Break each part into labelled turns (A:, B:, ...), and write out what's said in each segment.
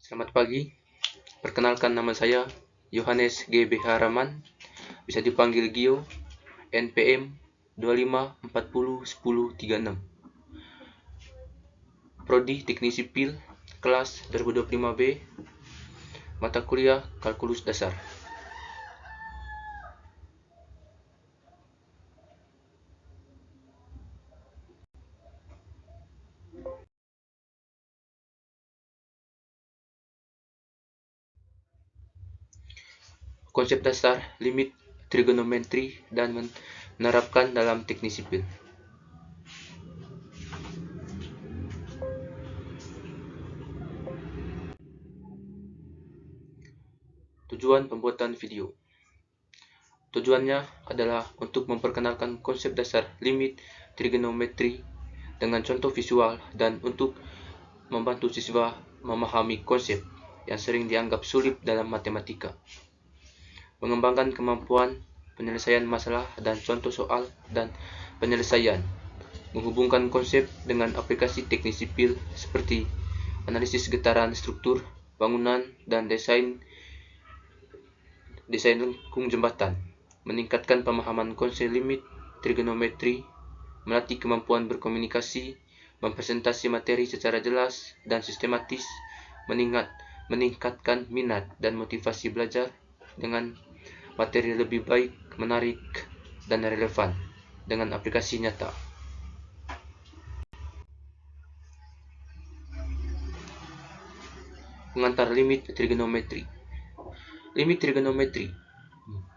A: Selamat pagi, perkenalkan nama saya Yohanes G. B. Haraman, bisa dipanggil Gio, NPM 25401036. Prodi Teknik Sipil, kelas 2025B, mata kuliah Kalkulus Dasar. Konsep dasar, limit, trigonometri, dan menerapkan dalam teknik sipil. Tujuan pembuatan video. Tujuannya adalah untuk memperkenalkan konsep dasar limit trigonometri dengan contoh visual dan untuk membantu siswa memahami konsep yang sering dianggap sulit dalam matematika. Mengembangkan kemampuan penyelesaian masalah dan contoh soal dan penyelesaian. Menghubungkan konsep dengan aplikasi teknik sipil seperti analisis getaran struktur, bangunan, dan desain lengkung jembatan. Meningkatkan pemahaman konsep limit trigonometri, melatih kemampuan berkomunikasi, mempresentasi materi secara jelas dan sistematis, meningkatkan minat dan motivasi belajar dengan materi lebih baik, menarik, dan relevan dengan aplikasi nyata. Pengantar limit trigonometri. Limit trigonometri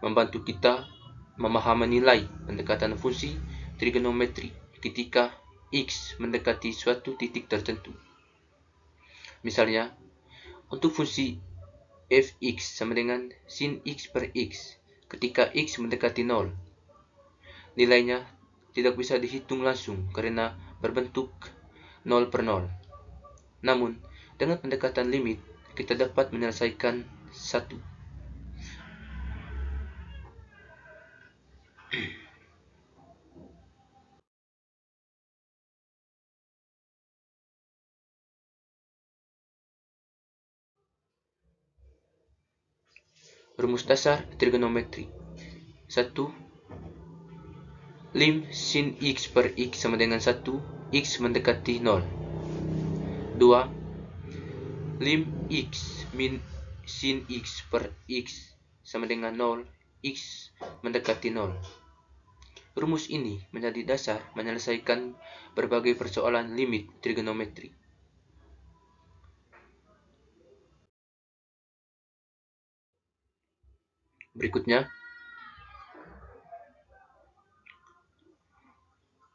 A: membantu kita memahami nilai pendekatan fungsi trigonometri ketika X mendekati suatu titik tertentu. Misalnya, untuk fungsi fx sama dengan sin x per x ketika x mendekati 0. Nilainya tidak bisa dihitung langsung karena berbentuk 0 per 0. Namun, dengan pendekatan limit, kita dapat menyelesaikan satu. Rumus dasar trigonometri. 1. Lim sin x per x sama dengan 1, x mendekati 0. 2. Lim x min sin x per x sama dengan 0, x mendekati 0. Rumus ini menjadi dasar menyelesaikan berbagai persoalan limit trigonometri. Berikutnya,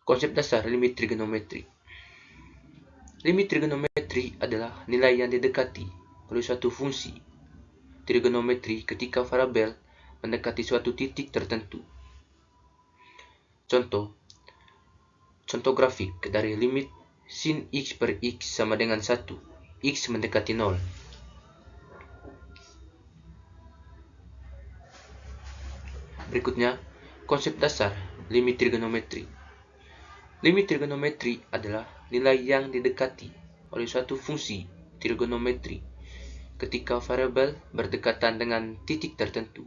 A: konsep dasar limit trigonometri. Limit trigonometri adalah nilai yang didekati oleh suatu fungsi trigonometri ketika variabel mendekati suatu titik tertentu. Contoh grafik dari limit sin x per x sama dengan 1, x mendekati 0. Berikutnya, konsep dasar limit trigonometri. Limit trigonometri adalah nilai yang didekati oleh suatu fungsi trigonometri ketika variabel berdekatan dengan titik tertentu.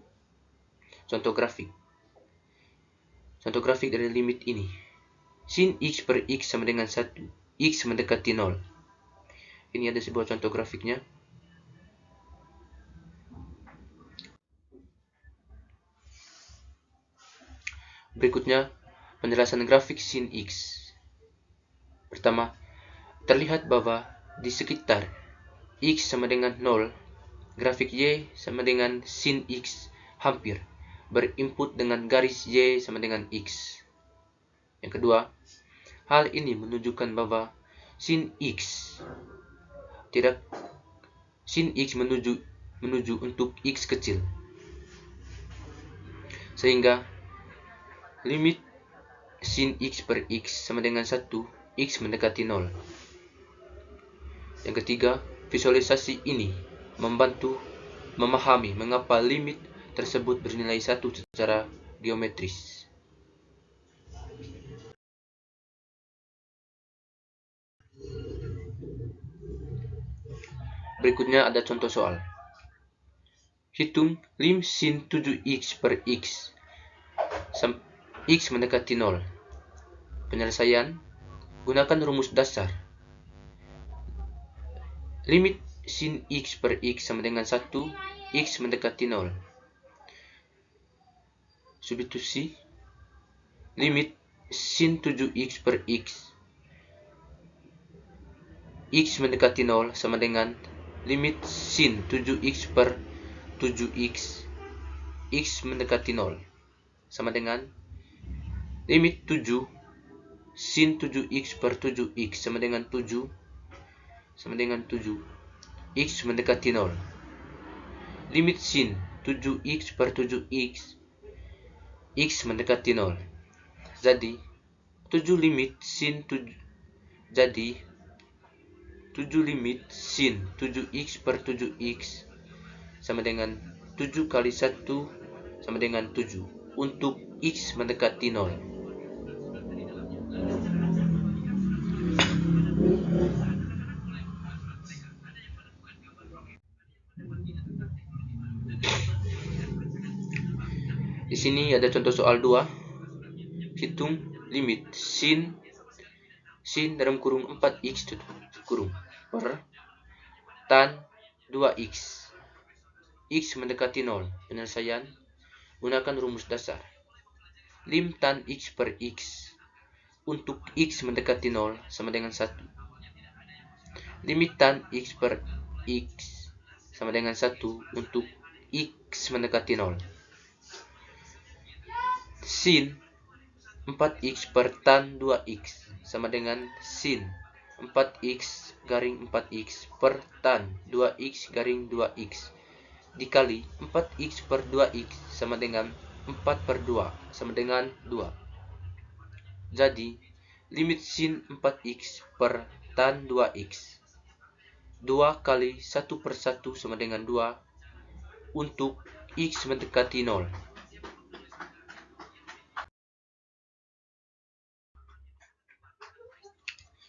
A: Contoh grafik dari limit ini. Sin x per x sama dengan 1, x mendekati 0. Ini ada sebuah contoh grafiknya. Berikutnya, penjelasan grafik sin x. Pertama, terlihat bahwa di sekitar x sama dengan 0, grafik y sama dengan sin x hampir berinput dengan garis y sama dengan x. Yang kedua, hal ini menunjukkan bahwa sin x menuju untuk x kecil, sehingga limit sin x per x sama dengan 1, x mendekati 0. Yang ketiga, visualisasi ini membantu memahami mengapa limit tersebut bernilai 1 secara geometris. Berikutnya ada contoh soal. Hitung lim sin 7x per x. X mendekati 0. Penyelesaian, gunakan rumus dasar. Limit sin x per x sama dengan 1, x mendekati 0. Substitusi, limit sin 7x per x mendekati 0 sama dengan limit sin 7x per 7x mendekati 0 sama dengan limit 7 sin 7x per 7x sama dengan 7 x mendekati 0. Limit sin 7x per 7x x mendekati 0. Jadi 7 limit sin 7x per 7x sama dengan 7 kali 1 sama dengan 7 untuk x mendekati 0. Di sini ada contoh soal 2. Hitung limit sin dalam kurung 4x kurung per tan 2x x mendekati 0. Penyelesaian, gunakan rumus dasar. Lim tan x per x untuk x mendekati 0 sama dengan 1. Limit tan x per x sama dengan 1 untuk x mendekati 0. Sin 4x per tan 2x sama dengan sin 4x garing 4x per tan 2x garing 2x dikali 4x per 2x sama dengan 4 per 2 sama dengan 2. Jadi limit sin 4x per tan 2x 2 kali 1 per 1 sama dengan 2 untuk x mendekati 0.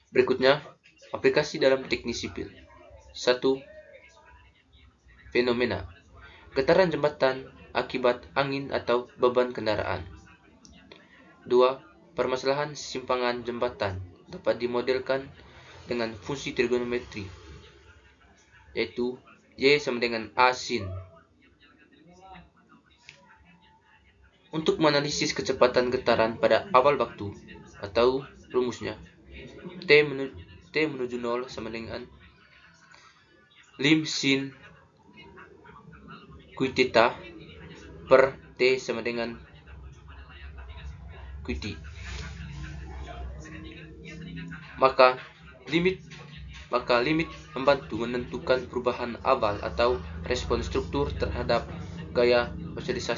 A: Berikutnya, aplikasi dalam teknik sipil. 1. Fenomena getaran jembatan akibat angin atau beban kendaraan. 2. Permasalahan simpangan jembatan dapat dimodelkan dengan fungsi trigonometri, yaitu Y sama dengan A sin. Untuk menganalisis kecepatan getaran pada awal waktu atau rumusnya, T menuju 0 sama dengan lim sin Q theta per T sama dengan Qt. Maka limit membantu menentukan perubahan awal atau respon struktur terhadap gaya osialis.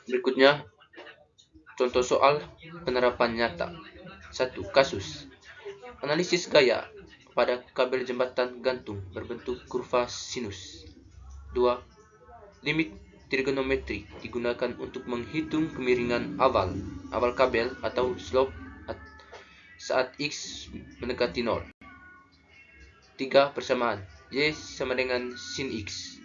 A: Berikutnya, contoh soal penerapan nyata. 1. Kasus analisis gaya pada kabel jembatan gantung berbentuk kurva sinus. 2. Limit trigonometri digunakan untuk menghitung kemiringan awal kabel atau slope saat x mendekati 0. 3. Persamaan Y sama dengan sin x